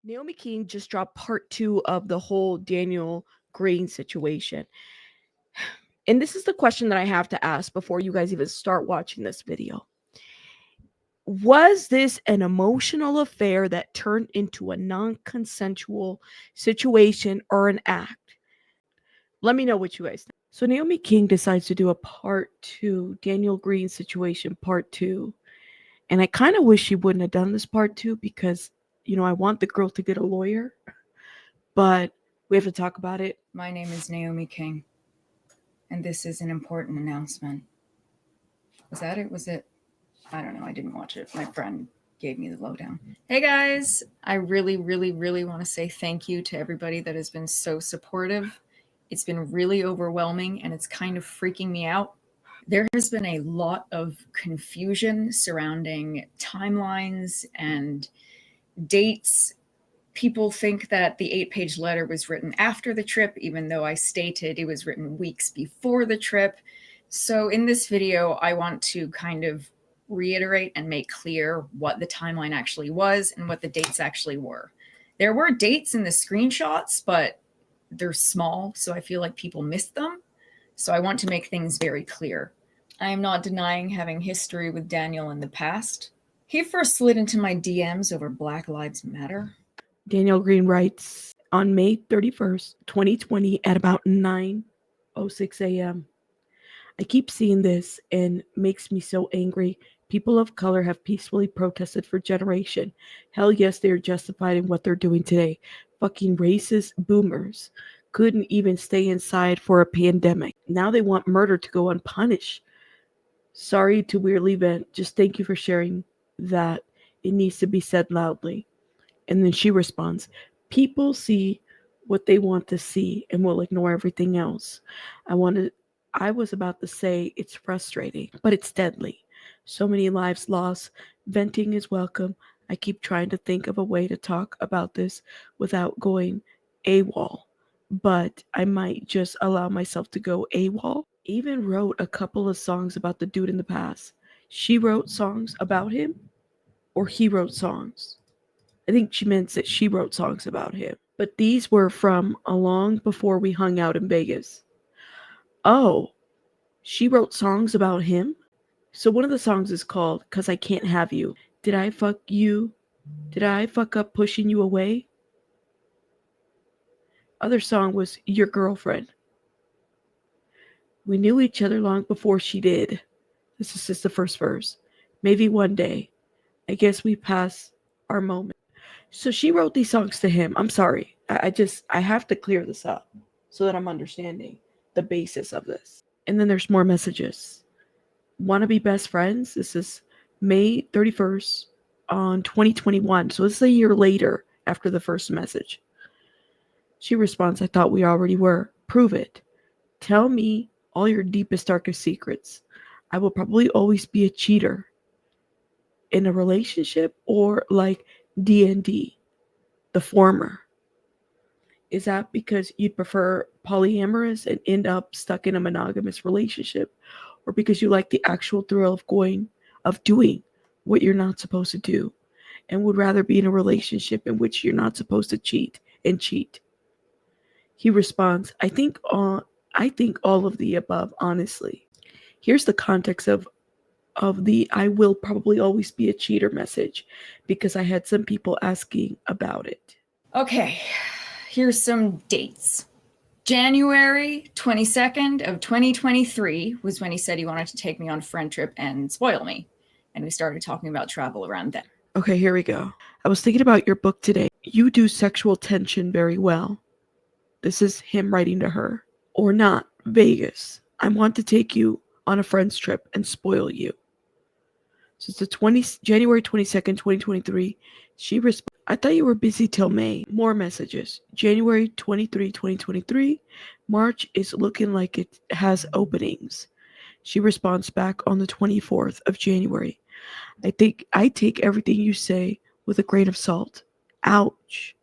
Naomi King just dropped part 2 of the whole Daniel Greene situation. And this is the question that I have to ask before you guys even start watching this video. Was this an emotional affair that turned into a non-consensual situation or an act? Let me know what you guys think. So Naomi King decides to do a part 2, Daniel Greene Situation part 2. And I kind of wish she wouldn't have done this part 2 because, I want the girl to get a lawyer. But we have to talk about it. My name is Naomi King, and this is an important announcement. Was that it? Was it? I don't know. I didn't watch it. My friend gave me the lowdown. Hey guys, I really want to say thank you to everybody that has been so supportive. It's been really overwhelming, and it's kind of freaking me out. There has been a lot of confusion surrounding timelines and dates. People think that the 8-page letter was written after the trip, even though I stated it was written weeks before the trip. So in this video, I want to kind of reiterate and make clear what the timeline actually was and what the dates actually were. There were dates in the screenshots, but they're small, so I feel like people missed them. So I want to make things very clear. I am not denying having history with Daniel in the past. He first slid into my DMs over Black Lives Matter. Daniel Greene writes on May 31st, 2020 at about 9:06 a.m. I keep seeing this and makes me so angry. People of color have peacefully protested for generation. Hell yes, they are justified in what they're doing today. Fucking racist boomers couldn't even stay inside for a pandemic. Now they want murder to go unpunished. Sorry to weirdly vent. Just thank you for sharing that. It needs to be said loudly. And then she responds, people see what they want to see and will ignore everything else. I was about to say it's frustrating, but it's deadly. So many lives lost. Venting is welcome. I keep trying to think of a way to talk about this without going AWOL, but I might just allow myself to go AWOL. Even wrote a couple of songs about the dude in the past. She wrote songs about him, or he wrote songs. I think she meant that she wrote songs about him. But these were from long before we hung out in Vegas. Oh, she wrote songs about him? So one of the songs is called "Cause I Can't Have You." Did I fuck you? Did I fuck up pushing you away? Other song was "Your Girlfriend." We knew each other long before she did. This is just the first verse. Maybe one day. I guess we passed our moment. So she wrote these songs to him. I'm sorry. I have to clear this up so that I'm understanding the basis of this. And then there's more messages. Want to be best friends? This is May 31st on 2021. So this is a year later after the first message. She responds, I thought we already were. Prove it. Tell me all your deepest, darkest secrets. I will probably always be a cheater in a relationship or like D&D, the former. Is that because you'd prefer polyamorous and end up stuck in a monogamous relationship, or because you like the actual thrill of doing what you're not supposed to do and would rather be in a relationship in which you're not supposed to cheat and cheat? He responds, I think all of the above, honestly. Here's the context of the I will probably always be a cheater message, because I had some people asking about it. Okay, here's some dates. January 22nd of 2023 was when he said he wanted to take me on a friend trip and spoil me. And we started talking about travel around then. Okay, here we go. I was thinking about your book today. You do sexual tension very well. This is him writing to her. Or not, Vegas. I want to take you on a friend's trip and spoil you. So it's the January 22nd, 2023. She responds, I thought you were busy till May. More messages. January 23, 2023. March is looking like it has openings. She responds back on the 24th of January. I take everything you say with a grain of salt. Ouch.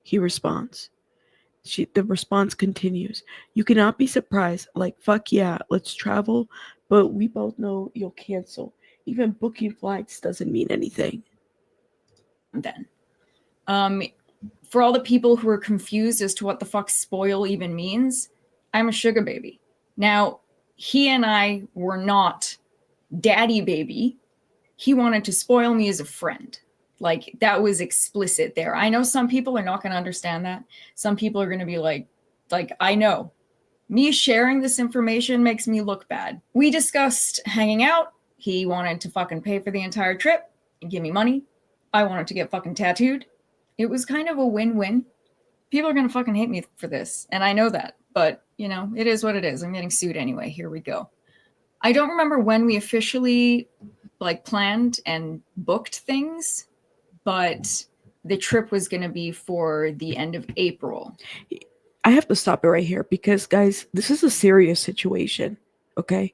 He responds. The response continues. You cannot be surprised. Like, fuck yeah, let's travel. But we both know you'll cancel. Even booking flights doesn't mean anything. Then. For all the people who are confused as to what the fuck spoil even means, I'm a sugar baby. Now, he and I were not daddy baby. He wanted to spoil me as a friend. Like, that was explicit there. I know some people are not going to understand that. Some people are going to be like, I know. Me sharing this information makes me look bad. We discussed hanging out. He wanted to fucking pay for the entire trip and give me money. I wanted to get fucking tattooed. It was kind of a win-win. People are going to fucking hate me for this, and I know that. But, you know, it is what it is. I'm getting sued anyway. Here we go. I don't remember when we officially, like, planned and booked things, but the trip was going to be for the end of April. I have to stop it right here because, guys, this is a serious situation, okay?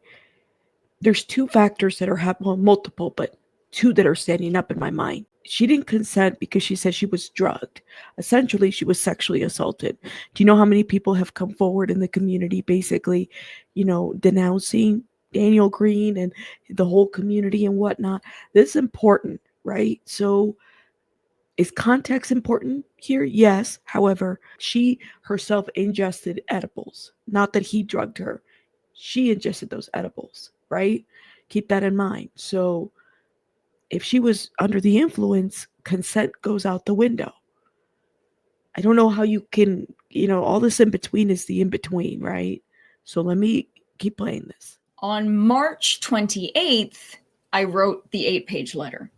There's two factors that are happening, well, multiple, but two that are standing up in my mind. She didn't consent because she said she was drugged. Essentially, she was sexually assaulted. Do you know how many people have come forward in the community basically, denouncing Daniel Greene and the whole community and whatnot? This is important, right? So is context important here? Yes. However, she herself ingested edibles. Not that he drugged her. She ingested those edibles, right? Keep that in mind. So if she was under the influence, consent goes out the window. I don't know how you can, all this in between is the in between, right? So let me keep playing this. On March 28th, I wrote the 8-page letter.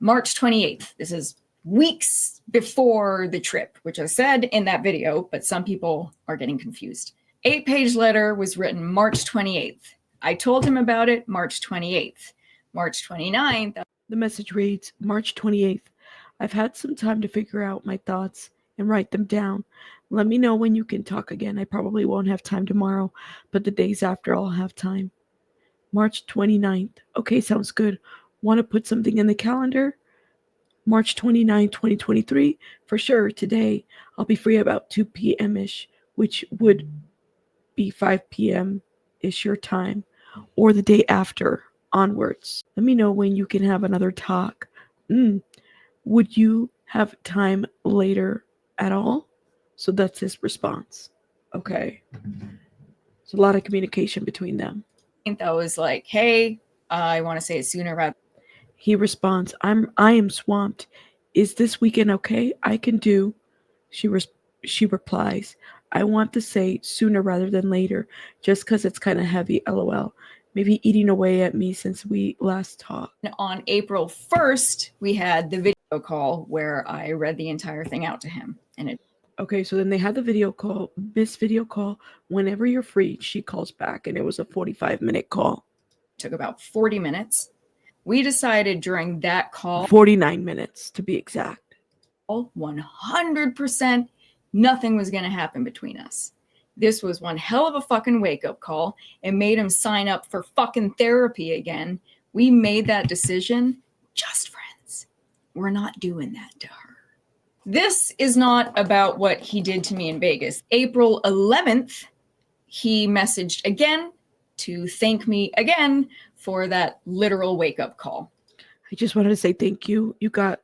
March 28th. This is weeks before the trip, which I said in that video, but some people are getting confused. 8-page letter was written March 28th. I told him about it March 28th. March 29th. The message reads, March 28th. I've had some time to figure out my thoughts and write them down. Let me know when you can talk again. I probably won't have time tomorrow, but the days after I'll have time. March 29th. Okay, sounds good. Want to put something in the calendar? March 29, 2023. For sure, today I'll be free about 2 p.m.-ish, which would be 5 p.m.-ish your time, or the day after onwards. Let me know when you can have another talk. Would you have time later at all? So that's his response. Okay. There's a lot of communication between them. I was like, hey, I want to say it sooner rather. He responds, I am swamped. Is this weekend okay? I can do. She replies, I want to say sooner rather than later, just because it's kind of heavy, lol. Maybe eating away at me since we last talked. On April 1st, we had the video call where I read the entire thing out to him. Okay, so then they had the video call. This video call, whenever you're free, she calls back, and it was a 45-minute call. Took about 40 minutes. We decided during that call, 49 minutes to be exact, 100% nothing was going to happen between us. This was one hell of a fucking wake-up call. It made him sign up for fucking therapy again. We made that decision. Just friends. We're not doing that to her. This is not about what he did to me in Vegas. April 11th, he messaged again to thank me again for that literal wake-up call. I just wanted to say thank you. Got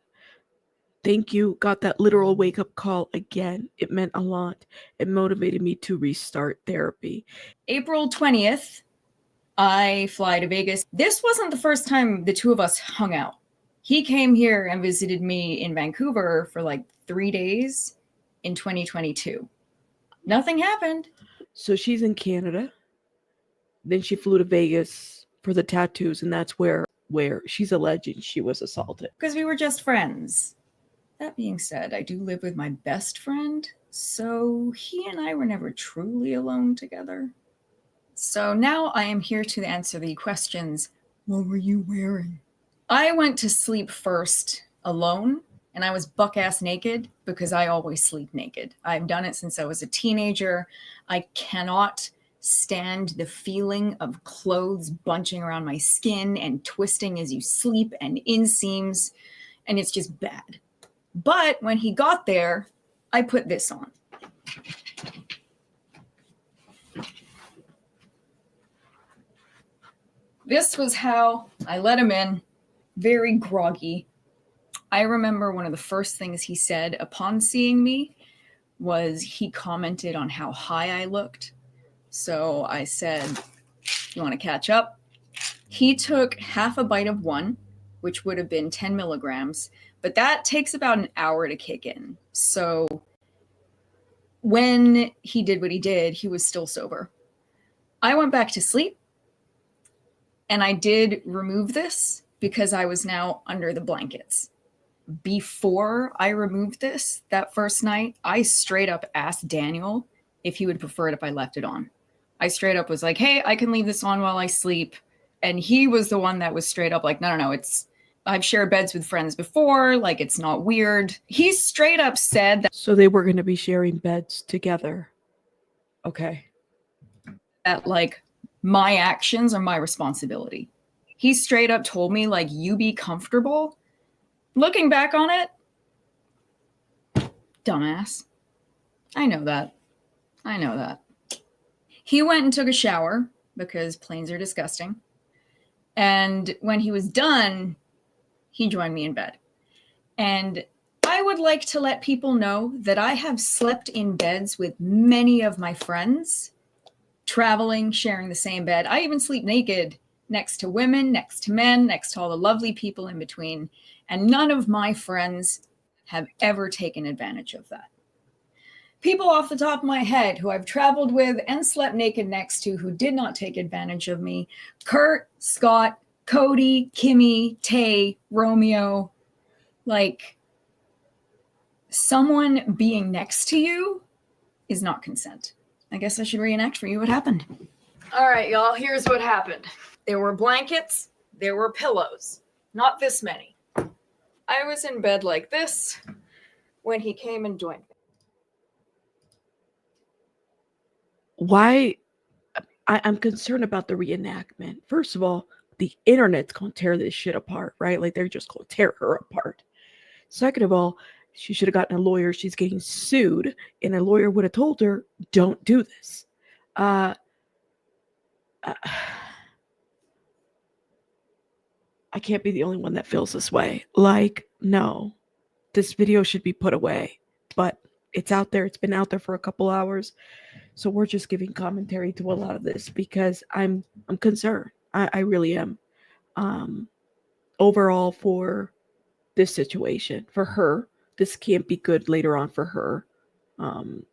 that literal wake-up call again. It meant a lot. It motivated me to restart therapy. April 20th, I fly to Vegas. This wasn't the first time the two of us hung out. He came here and visited me in Vancouver for like 3 days in 2022. Nothing happened. So she's in Canada. Then she flew to Vegas for the tattoos, and that's where she's alleging she was assaulted. Because we were just friends. That being said, I do live with my best friend, so he and I were never truly alone together. So now I am here to answer the questions. What were you wearing? I went to sleep first alone, and I was buck-ass naked because I always sleep naked. I've done it since I was a teenager. I cannot stand the feeling of clothes bunching around my skin and twisting as you sleep and inseams, and it's just bad. But when he got there, I put this on. This was how I let him in, very groggy. I remember one of the first things he said upon seeing me was he commented on how high I looked. So I said, "You want to catch up?" He took half a bite of one, which would have been 10 milligrams, but that takes about an hour to kick in. So when he did what he did, he was still sober. I went back to sleep, and I did remove this because I was now under the blankets. Before I removed this that first night, I straight up asked Daniel if he would prefer it if I left it on. I straight up was like, "Hey, I can leave this on while I sleep." And he was the one that was straight up like, no, I've shared beds with friends before, like it's not weird. He straight up said that. So they were going to be sharing beds together. Okay. That like my actions are my responsibility. He straight up told me like, "You be comfortable." Looking back on it, dumbass. I know that. He went and took a shower because planes are disgusting. And when he was done, he joined me in bed. And I would like to let people know that I have slept in beds with many of my friends, traveling, sharing the same bed. I even sleep naked next to women, next to men, next to all the lovely people in between. And none of my friends have ever taken advantage of that. People off the top of my head who I've traveled with and slept naked next to who did not take advantage of me: Kurt, Scott, Cody, Kimmy, Tay, Romeo. Like, someone being next to you is not consent. I guess I should reenact for you what happened. All right, y'all, here's what happened. There were blankets, there were pillows, not this many. I was in bed like this when he came and joined me. Why? I'm concerned about the reenactment. First of all, the internet's going to tear this shit apart, right? Like, they're just going to tear her apart. Second of all, she should have gotten a lawyer. She's getting sued, and a lawyer would have told her, "Don't do this." I can't be the only one that feels this way. Like, no, this video should be put away. But it's out there. It's been out there for a couple hours. So we're just giving commentary to a lot of this because I'm concerned. I really am. Overall, for this situation, for her, this can't be good later on for her,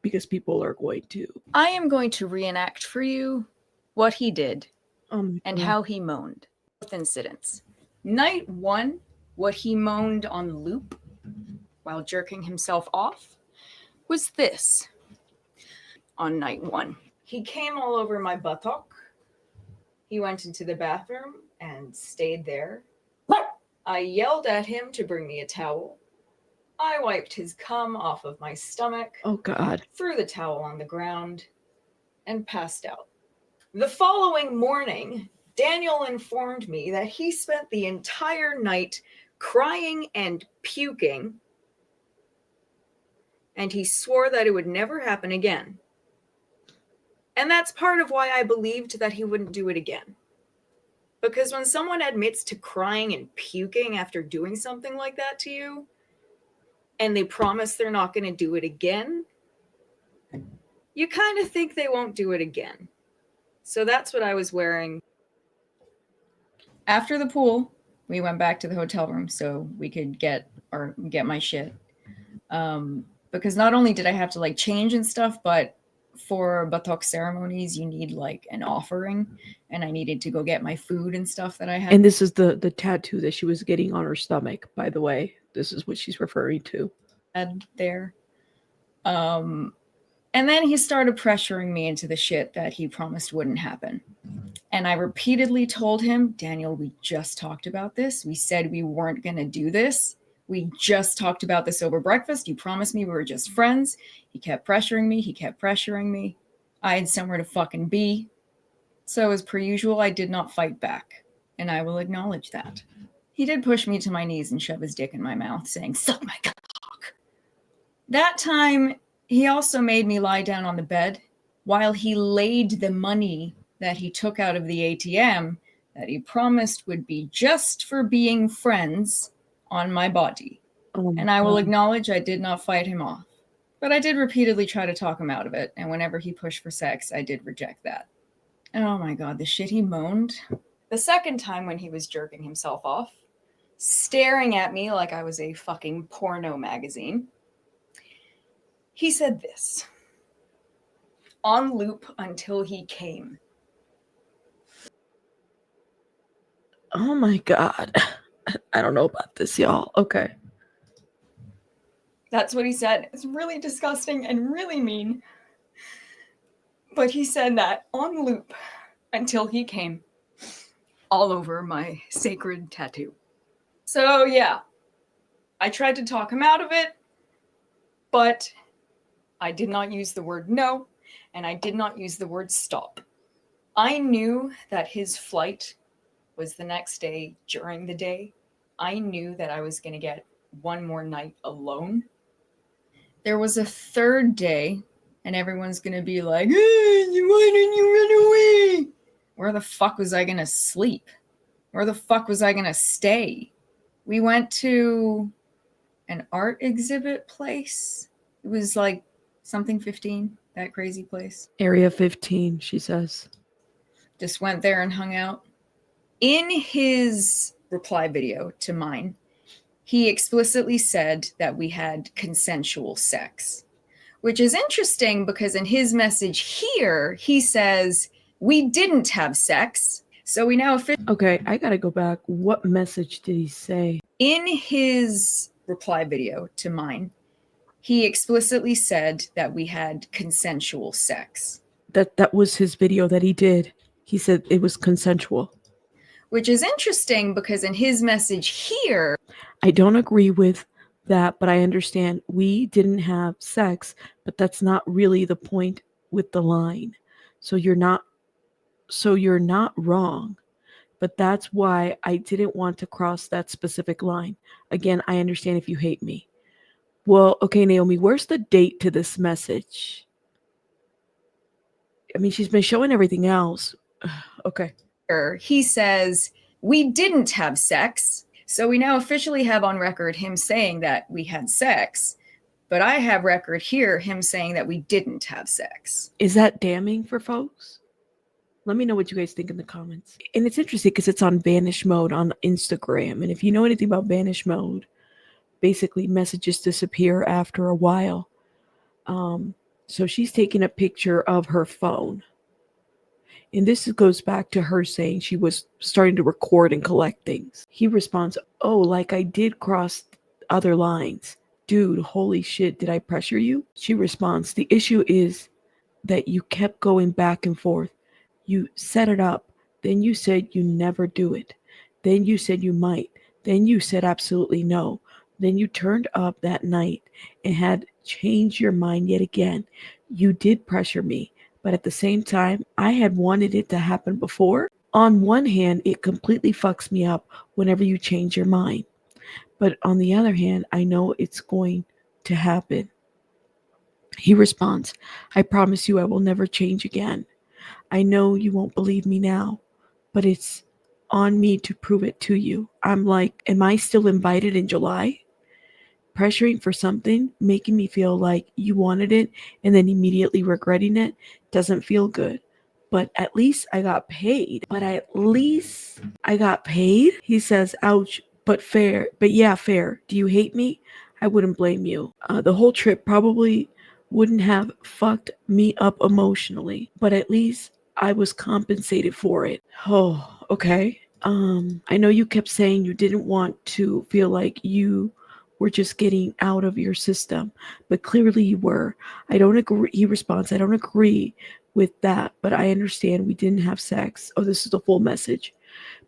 because people are going to. I am going to reenact for you what he did and God. how he moaned. Both incidents. Night one, what he moaned on loop while jerking himself off was this. On night one, he came all over my buttock. He went into the bathroom and stayed there. I yelled at him to bring me a towel. I wiped his cum off of my stomach. Oh, God. Threw the towel on the ground and passed out. The following morning, Daniel informed me that he spent the entire night crying and puking, and he swore that it would never happen again. And that's part of why I believed that he wouldn't do it again. Because when someone admits to crying and puking after doing something like that to you, and they promise they're not going to do it again, you kind of think they won't do it again. So that's what I was wearing. After the pool, we went back to the hotel room so we could get my shit. Because not only did I have to like change and stuff, but for buttock ceremonies, you need like an offering, and I needed to go get my food and stuff that I had. And this is the tattoo that she was getting on her stomach, by the way. This is what she's referring to. There. And then he started pressuring me into the shit that he promised wouldn't happen. And I repeatedly told him, "Daniel, we just talked about this. We said we weren't going to do this. We just talked about this over breakfast. You promised me we were just friends." He kept pressuring me. I had somewhere to fucking be. So as per usual, I did not fight back. And I will acknowledge that. He did push me to my knees and shove his dick in my mouth, saying, "Suck my cock." That time, he also made me lie down on the bed while he laid the money that he took out of the ATM that he promised would be just for being friends on my body. Oh my And I will God. acknowledge I did not fight him off. But I did repeatedly try to talk him out of it, and whenever he pushed for sex, I did reject that. Oh my God, the shit he moaned. The second time when he was jerking himself off, staring at me like I was a fucking porno magazine, he said this, on loop until he came. Oh my God. I don't know about this, y'all. Okay. That's what he said. It's really disgusting and really mean. But he said that on loop until he came, all over my sacred tattoo. So yeah, I tried to talk him out of it, but I did not use the word no, and I did not use the word stop. I knew that his flight was the next day during the day. I knew that I was going to get one more night alone. There was a third day, and everyone's going to be like, hey, why didn't you run away? Where the fuck was I going to sleep? Where the fuck was I going to stay? We went to an art exhibit place. It was like something 15, that crazy place. Area 15, she says. Just went there and hung out. In his reply video to mine, he explicitly said that we had consensual sex, which is interesting because in his message here, he says, we didn't have sex. So we now Okay, I gotta go back. What message did he say? in his reply video to mine, he explicitly said that we had consensual sex. That was his video that he did. He said it was consensual. Which is interesting because in his message here, I don't agree with that, but I understand we didn't have sex, but that's not really the point with the line. So you're not wrong. But that's why I didn't want to cross that specific line. Again, I understand if you hate me. Well, okay, Naomi, where's the date to this message? I mean, she's been showing everything else. Okay. he says, we didn't have sex. So we now officially have on record him saying that we had sex. But I have record here him saying that we didn't have sex. Is that damning for folks? Let me know what you guys think in the comments. And it's interesting because it's on vanish mode on Instagram. And if you know anything about vanish mode, basically messages disappear after a while. So she's taking a picture of her phone. And this goes back to her saying she was starting to record and collect things. He responds, oh, like I did cross other lines. Dude, holy shit, did I pressure you? She responds, the issue is that you kept going back and forth. You set it up. Then you said you never do it. Then you said you might. Then you said absolutely no. Then you turned up that night and had changed your mind yet again. You did pressure me, but at the same time, I had wanted it to happen before. On one hand, it completely fucks me up whenever you change your mind. But on the other hand, I know it's going to happen. He responds, I promise you I will never change again. I know you won't believe me now, but it's on me to prove it to you. I'm like, am I still invited in July? Pressuring for something, making me feel like you wanted it and then immediately regretting it doesn't feel good. But at least I got paid. He says, ouch, but fair. But yeah, fair. Do you hate me? I wouldn't blame you. The whole trip probably wouldn't have fucked me up emotionally, but at least I was compensated for it. Oh, okay. I know you kept saying you didn't want to feel like you were just getting out of your system, but clearly you were. I don't agree. He responds, I don't agree with that, but I understand we didn't have sex. Oh, this is the full message.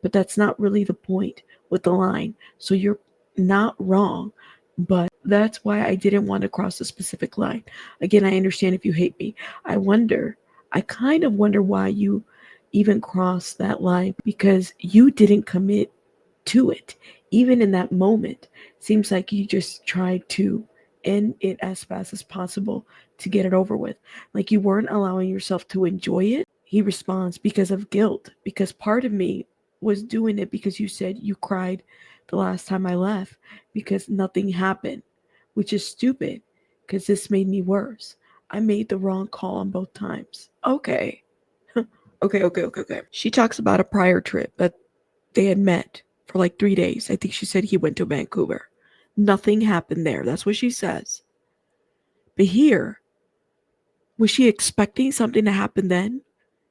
But that's not really the point with the line. So you're not wrong, but that's why I didn't want to cross a specific line. Again, I understand if you hate me. I kind of wonder why you even crossed that line, because you didn't commit to it. Even in that moment, seems like you just tried to end it as fast as possible to get it over with. Like you weren't allowing yourself to enjoy it. He responds, because of guilt, because part of me was doing it because you said you cried the last time I left because nothing happened, which is stupid because this made me worse. I made the wrong call on both times. Okay. Okay. She talks about a prior trip that they had met for like 3 days. I think she said he went to Vancouver. Nothing happened there. That's what she says. But here, was she expecting something to happen then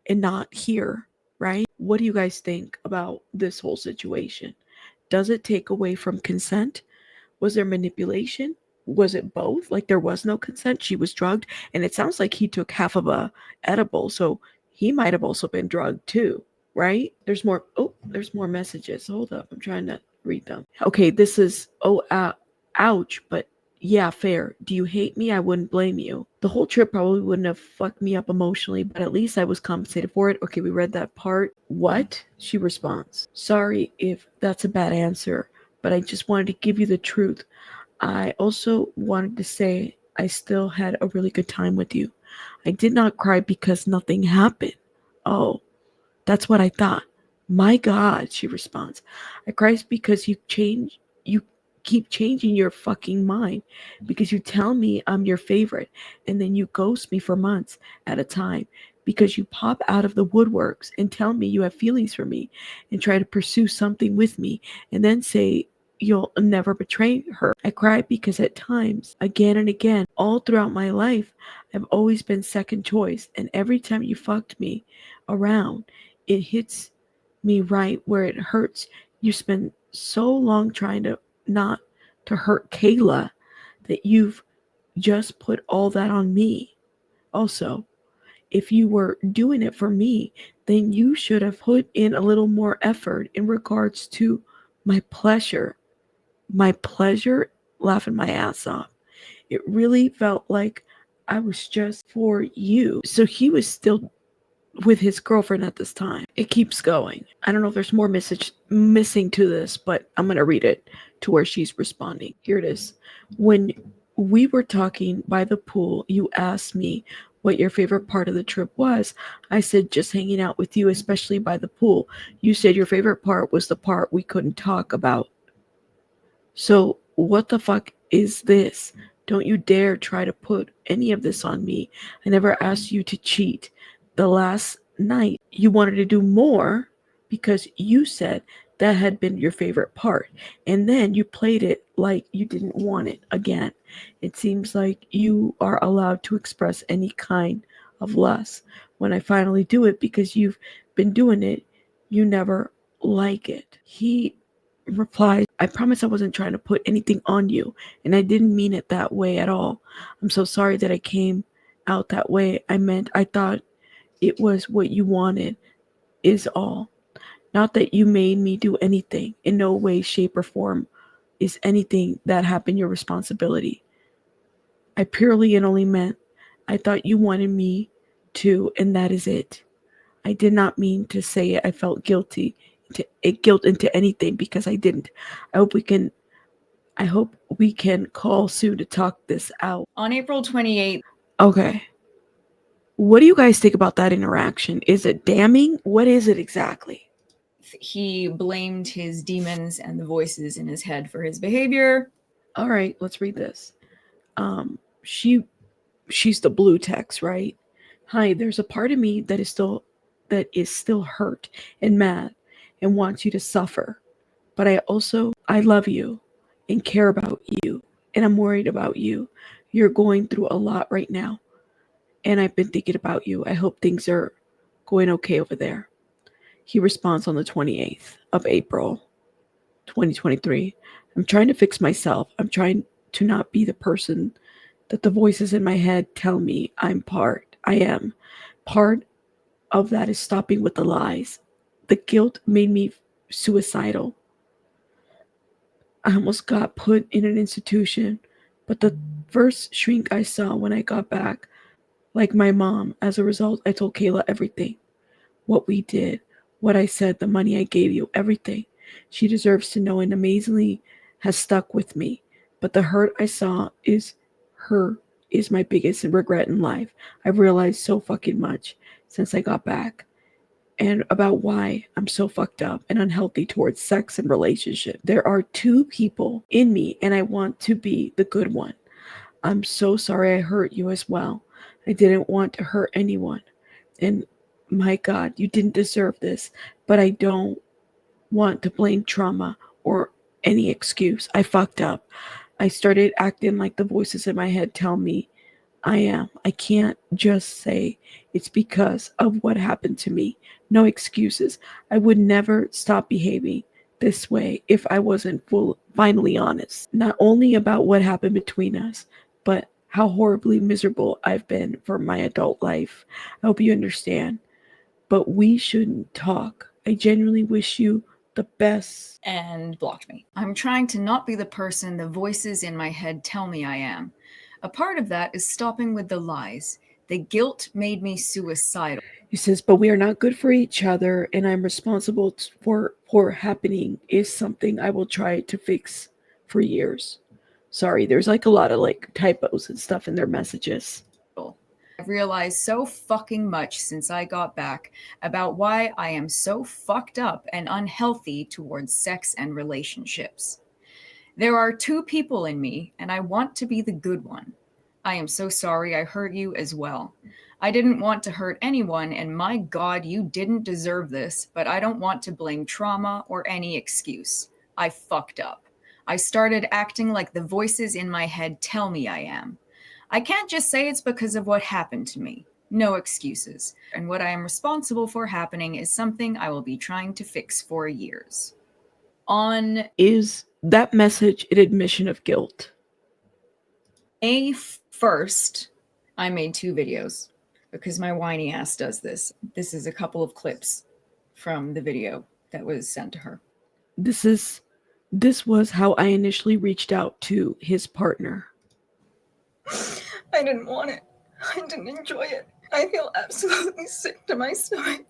and not here, right? What do you guys think about this whole situation? Does it take away from consent? Was there manipulation? Was it both? Like there was no consent. She was drugged, and it sounds like he took half of a edible, so he might have also been drugged too, right? There's more. Oh, there's more messages. Hold up, I'm trying to read them. Okay, this is ouch, but yeah, fair. Do you hate me? I wouldn't blame you. The whole trip probably wouldn't have fucked me up emotionally, but at least I was compensated for it. Okay, we read that part. What? She responds. Sorry if that's a bad answer, but I just wanted to give you the truth. I also wanted to say I still had a really good time with you. I did not cry because nothing happened. Oh, that's what I thought. My God, she responds. I cry because you keep changing your fucking mind because you tell me I'm your favorite and then you ghost me for months at a time because you pop out of the woodworks and tell me you have feelings for me and try to pursue something with me and then say you'll never betray her. I cry because at times, again and again, all throughout my life, I've always been second choice, and every time you fucked me around, it hits me right where it hurts. You spend so long trying to not to hurt Kayla that you've just put all that on me. Also, if you were doing it for me, then you should have put in a little more effort in regards to my pleasure. My pleasure, laughing my ass off. It really felt like I was just for you. So he was still with his girlfriend at this time. It keeps going. I don't know if there's more message missing to this, but I'm going to read it to where she's responding. Here it is. When we were talking by the pool, you asked me what your favorite part of the trip was. I said just hanging out with you, especially by the pool. You said your favorite part was the part we couldn't talk about. So, what the fuck is this? Don't you dare try to put any of this on me. I never asked you to cheat. The last night, you wanted to do more because you said that had been your favorite part. And then you played it like you didn't want it again. It seems like you are allowed to express any kind of lust. When I finally do it because you've been doing it, you never like it. He replies, I promise I wasn't trying to put anything on you, and I didn't mean it that way at all. I'm so sorry that I came out that way. I thought it was what you wanted, is all. Not that you made me do anything. In no way, shape, or form is anything that happened your responsibility. I purely and only meant I thought you wanted me to, and that is it. I did not mean to say it. I felt guilt into anything because I didn't. I hope we can I hope we can call soon to talk this out. On April 28th, Okay. What do you guys think about that interaction? Is it damning? What is it exactly? he blamed his demons and the voices in his head for his behavior. All right, let's read this. She's the blue text, right? Hi, there's a part of me that is still hurt and mad and wants you to suffer. But I love you and care about you and I'm worried about you. You're going through a lot right now and I've been thinking about you. I hope things are going okay over there. He responds on the 28th of April, 2023. I'm trying to fix myself. I'm trying to not be the person that the voices in my head tell me I am. Part of that is stopping with the lies. The guilt made me suicidal. I almost got put in an institution, but the first shrink I saw when I got back, like my mom, as a result, I told Kayla everything. What we did, what I said, the money I gave you, everything. She deserves to know and amazingly has stuck with me. But the hurt I saw is my biggest regret in life. I've realized so fucking much since I got back. and about why I'm so fucked up and unhealthy towards sex and relationship. There are two people in me, and I want to be the good one. I'm so sorry I hurt you as well. I didn't want to hurt anyone. And my God, you didn't deserve this, but I don't want to blame trauma or any excuse. I fucked up. I started acting like the voices in my head tell me I am. I can't just say it's because of what happened to me. No excuses. I would never stop behaving this way if I wasn't finally honest. Not only about what happened between us, but how horribly miserable I've been for my adult life. I hope you understand. But we shouldn't talk. I genuinely wish you the best. And blocked me. I'm trying to not be the person the voices in my head tell me I am. A part of that is stopping with the lies. The guilt made me suicidal. He says, but we are not good for each other, and I'm responsible for happening is something I will try to fix for years. Sorry, there's like a lot of like typos and stuff in their messages. I've realized so fucking much since I got back about why I am so fucked up and unhealthy towards sex and relationships. There are two people in me, and I want to be the good one. I am so sorry I hurt you as well. I didn't want to hurt anyone, and my God, you didn't deserve this, but I don't want to blame trauma or any excuse. I fucked up. I started acting like the voices in my head tell me I am. I can't just say it's because of what happened to me. No excuses. And what I am responsible for happening is something I will be trying to fix for years. On Is that message an admission of guilt? May 1st, I made 2 videos because my whiny ass does this. This is a couple of clips from the video that was sent to her. This was how I initially reached out to his partner. I didn't want it. I didn't enjoy it. I feel absolutely sick to my stomach.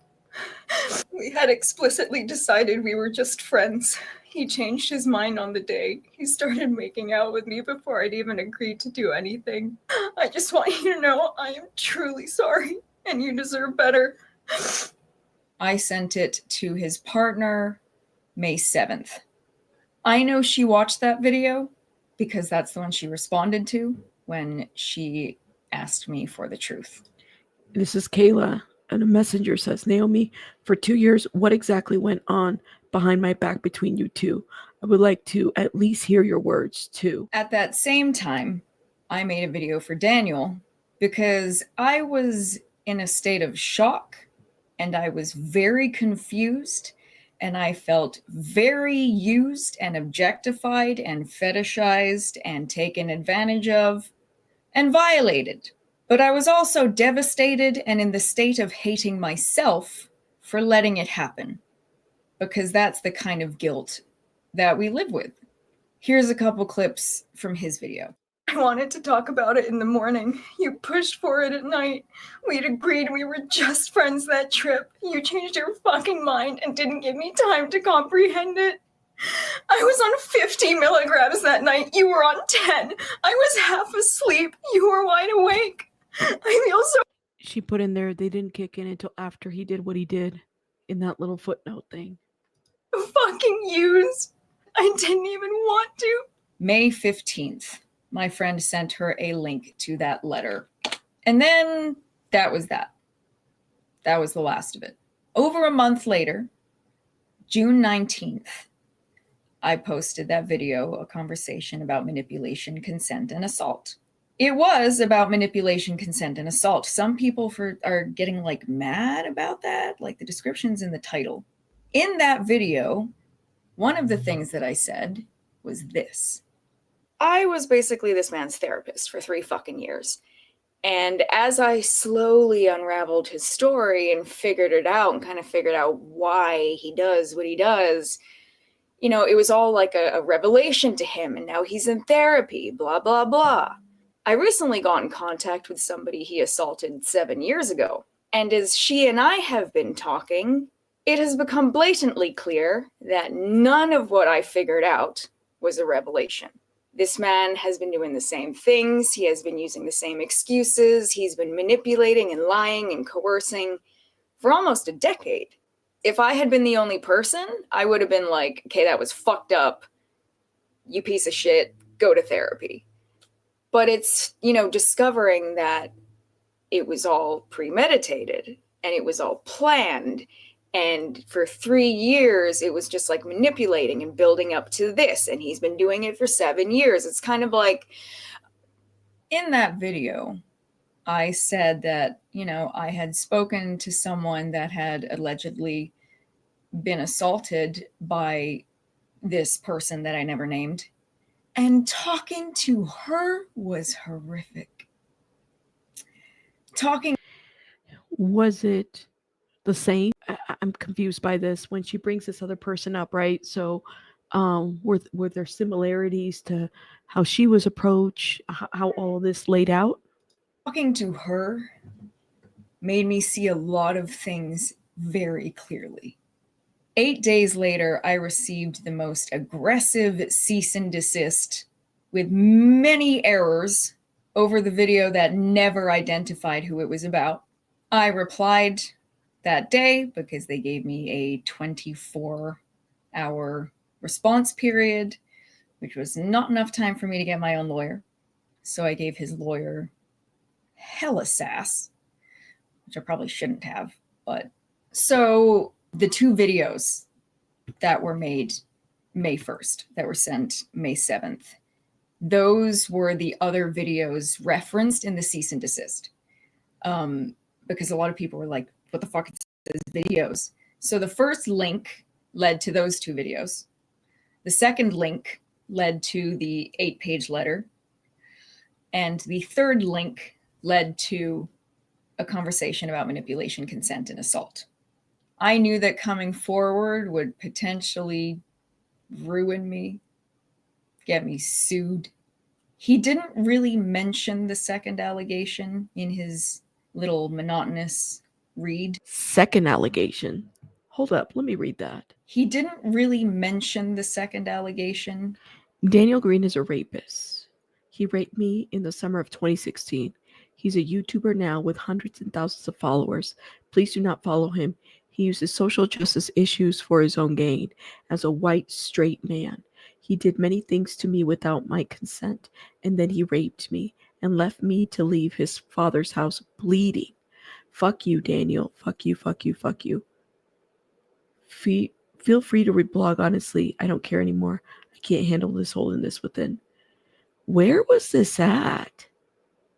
We had explicitly decided we were just friends. He changed his mind on the day. He started making out with me before I'd even agreed to do anything. I just want you to know I am truly sorry, and you deserve better. I sent it to his partner May 7th. I know she watched that video because that's the one she responded to when she asked me for the truth. This is Kayla, and a messenger says, Naomi, for 2 years, what exactly went on behind my back between you two? I would like to at least hear your words, too. At that same time, I made a video for Daniel because I was in a state of shock and I was very confused and I felt very used and objectified and fetishized and taken advantage of and violated. But I was also devastated and in the state of hating myself for letting it happen, because that's the kind of guilt that we live with. Here's a couple clips from his video. I wanted to talk about it in the morning. You pushed for it at night. We'd agreed we were just friends that trip. You changed your fucking mind and didn't give me time to comprehend it. I was on 50 milligrams that night. You were on 10. I was half asleep. You were wide awake. I feel so She put in there, they didn't kick in until after he did what he did in that little footnote thing. fucking used. I didn't even want to. May 15th, my friend sent her a link to that letter. And then that was that. That was the last of it. Over a month later, June 19th, I posted that video, a conversation about manipulation, consent, and assault. It was about manipulation, consent, and assault. Some people are getting like mad about that, like the description's in the title. In that video, one of the things that I said was this. I was basically this man's therapist for 3 fucking years. And as I slowly unraveled his story and figured it out and kind of figured out why he does what he does, you know, it was all like a revelation to him. And now he's in therapy, blah, blah, blah. I recently got in contact with somebody he assaulted 7 years ago. And as she and I have been talking, it has become blatantly clear that none of what I figured out was a revelation. This man has been doing the same things. He has been using the same excuses. He's been manipulating and lying and coercing for almost a decade. If I had been the only person, I would have been like, okay, that was fucked up. You piece of shit, go to therapy. But it's, discovering that it was all premeditated and it was all planned. And for 3 years, it was just like manipulating and building up to this. And he's been doing it for 7 years. It's kind of like, in that video, I said that, I had spoken to someone that had allegedly been assaulted by this person that I never named. And talking to her was horrific. Was it the same? I'm confused by this when she brings this other person up, right? So, were there similarities to how she was approached, how all of this laid out? Talking to her made me see a lot of things very clearly. 8 days later, I received the most aggressive cease and desist with many errors over the video that never identified who it was about. I replied that day because they gave me a 24-hour response period, which was not enough time for me to get my own lawyer. So I gave his lawyer hella sass, which I probably shouldn't have. But so the 2 videos that were made May 1st, that were sent May 7th, those were the other videos referenced in the cease and desist. Because a lot of people were like, what the fuck is these videos? So the first link led to those 2 videos. The second link led to the 8-page letter. And the third link led to a conversation about manipulation, consent, and assault. I knew that coming forward would potentially ruin me, get me sued. He didn't really mention the second allegation in his little monotonous read. Second allegation. Hold up, let me read that. He didn't really mention the second allegation. Daniel Greene is a rapist. He raped me in the summer of 2016. He's a YouTuber now with hundreds and thousands of followers. Please do not follow him. He uses social justice issues for his own gain. As a white, straight man, he did many things to me without my consent, and then he raped me and left me to leave his father's house bleeding. Fuck you, Daniel. Fuck you, fuck you, fuck you. Feel free to reblog, honestly. I don't care anymore. I can't handle this holding this within. Where was this at?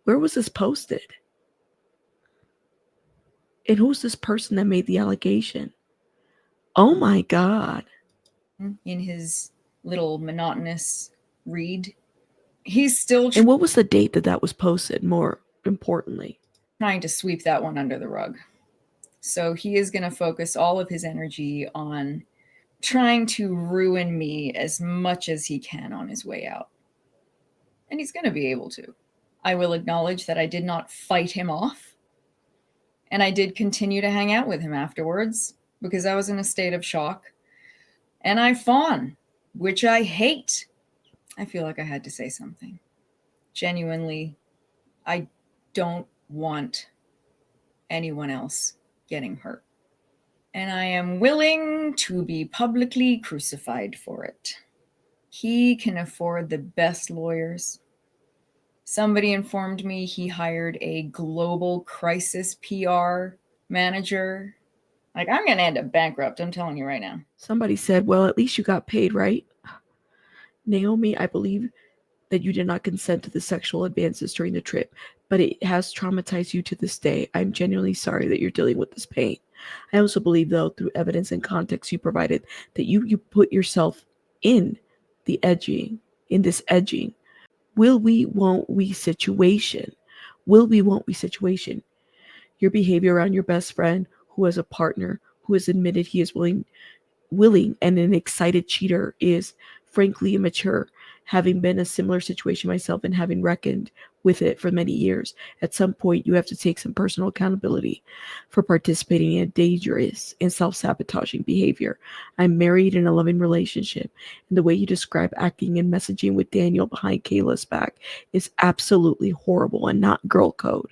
Where was this posted? And who's this person that made the allegation? Oh my God. In his little monotonous read. He's still And what was the date that was posted, more importantly? Trying to sweep that one under the rug. So he is going to focus all of his energy on trying to ruin me as much as he can on his way out. And he's going to be able to. I will acknowledge that I did not fight him off. And I did continue to hang out with him afterwards because I was in a state of shock. And I fawn, which I hate. I feel like I had to say something. Genuinely, I don't want anyone else getting hurt. And I am willing to be publicly crucified for it. He can afford the best lawyers. Somebody informed me he hired a global crisis PR manager. Like, I'm going to end up bankrupt, I'm telling you right now. Somebody said, well, at least you got paid, right? Naomi, I believe that you did not consent to the sexual advances during the trip, but it has traumatized you to this day. I'm genuinely sorry that you're dealing with this pain. I also believe, though, through evidence and context you provided, that you put yourself in the edging, in this edging. Will we, won't we situation. Will we, won't we situation. Your behavior around your best friend, who has a partner, who has admitted he is willing and an excited cheater, is frankly immature. Having been in a similar situation myself and having reckoned with it for many years, at some point you have to take some personal accountability for participating in a dangerous and self-sabotaging behavior. I'm married in a loving relationship, and the way you describe acting and messaging with Daniel behind Kayla's back is absolutely horrible and not girl code.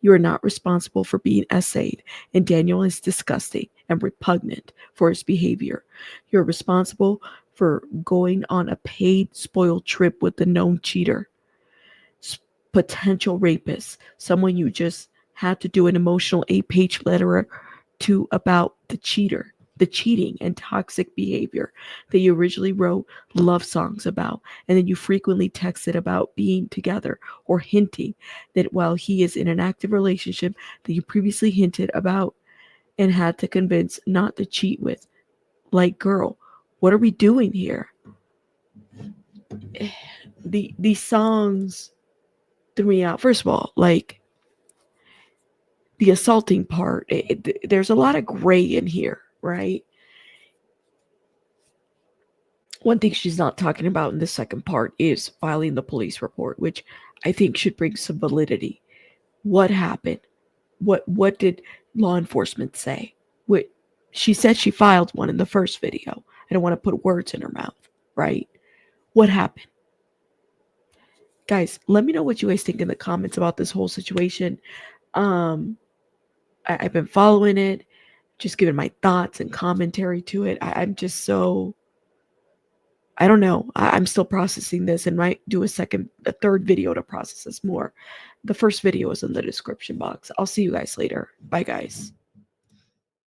You are not responsible for being essayed, and Daniel is disgusting and repugnant for his behavior. You're responsible for going on a paid spoiled trip with the known cheater, potential rapist, someone you just had to do an emotional 8-page letter to about the cheater, the cheating and toxic behavior that you originally wrote love songs about, and then you frequently texted about being together or hinting that while he is in an active relationship that you previously hinted about and had to convince not to cheat with. Like, girl, what are we doing here? These songs threw me out. First of all, like the assaulting part, there's a lot of gray in here, right? One thing she's not talking about in the second part is filing the police report, which I think should bring some validity. What happened? What did law enforcement say? What she said she filed one in the first video. I don't want to put words in her mouth, right? What happened? Guys, let me know what you guys think in the comments about this whole situation. I've been following it, just giving my thoughts and commentary to it. I'm just so, I don't know. I'm still processing this and might do a third video to process this more. The first video is in the description box. I'll see you guys later. Bye, guys.